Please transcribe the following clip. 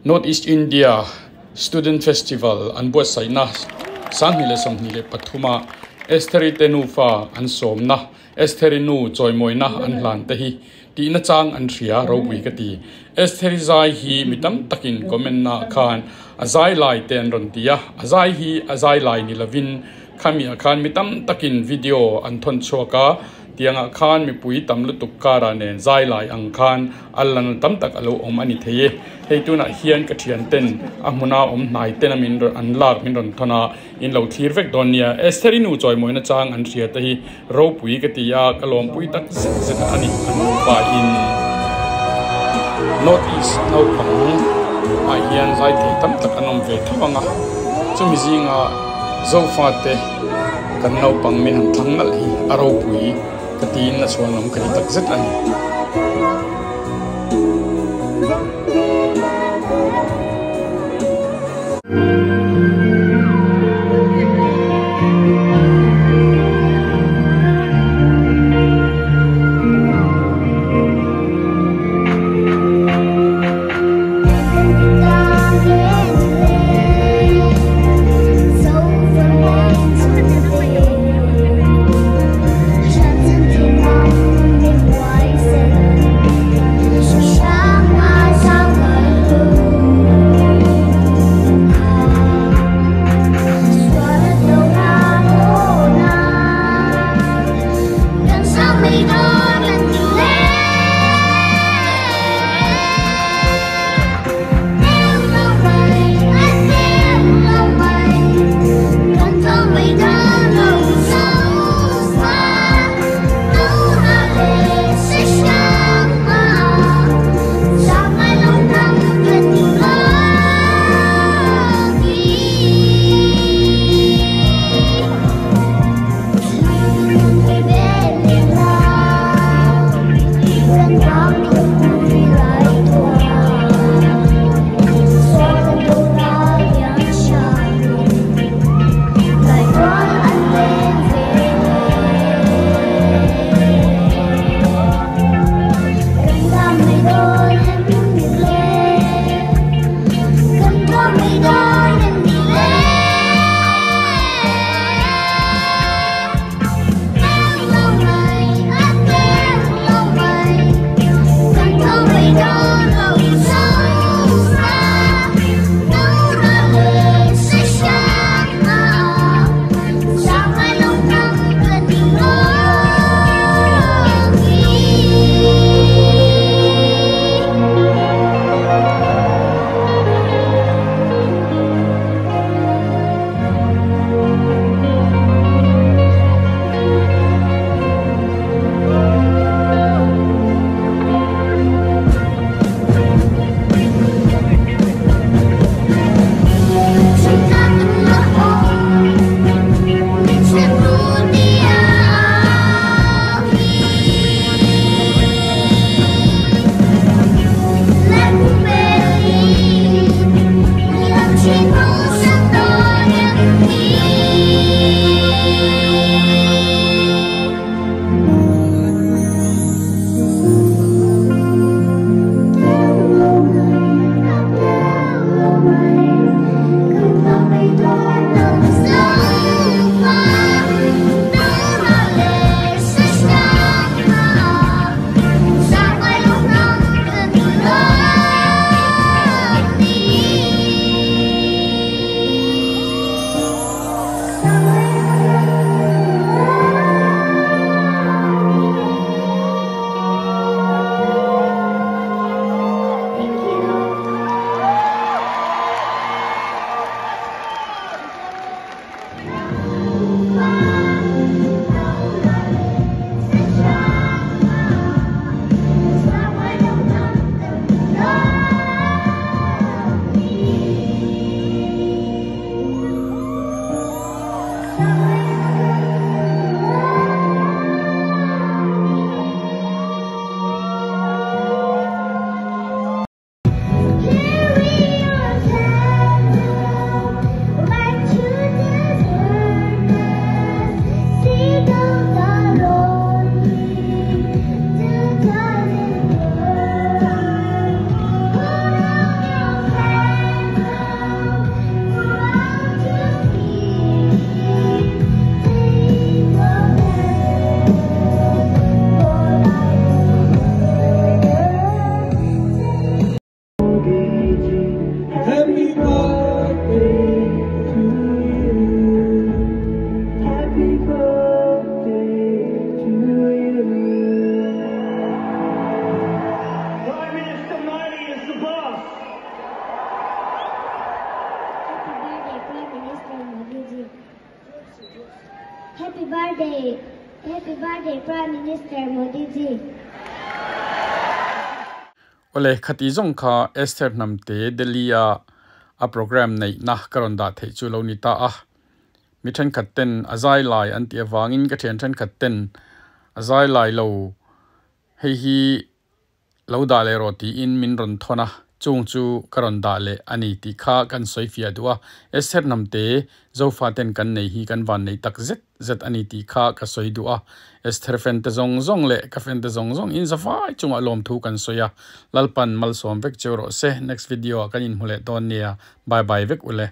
North East India Student Festival an buat sai na sanghile songhile pathuma Esther Hnamte an sawm na Esther nu chawimawina an hlan te hi ti na chang an thria ro bui ka ti Esther zai hi mitam takin comment na khan azai lai ten ron tia azai hi azai lai ni lavin khami khan mitam takin video an thon choka tianga khan mi pui tam lu tukkara nen zai lai ang khan allan tam tak alo om ani theye heituna hian ka thianten amuna hnai ten amin an lak min ron thona in lo thir vek donia Esther nu chawimawina chang an thria te hi ro pui ka tia kalom pui tak zet ani an pa in North East Naupang a hian zai the tam tak anom ve thawanga chumi zinga ZOFA te kan Naupang min han thangal hi aro pui katin na chuan lam kani tak zet ani Why say birthday. Happy birthday, Prime Minister Modi ji. Ole khati zong kha Esther Hnamte Delia a program nei nah karonda thei chu lo ni ta a mi then khatten azai lai an ti awangin ka then khatten azai lai lo hi lo da le roti in min ron thona chung chu karonda le ani ti kha kan soifia duwa Esther Hnamte ZOFA ten kan nei hi kan vannei tak zet ani ti kha ka soi duwa Esther fente zong le ka fente zong in zafai chunga lom thu kan soya lalpan mal som vek chero se next video kan in hule don nia bye vek ule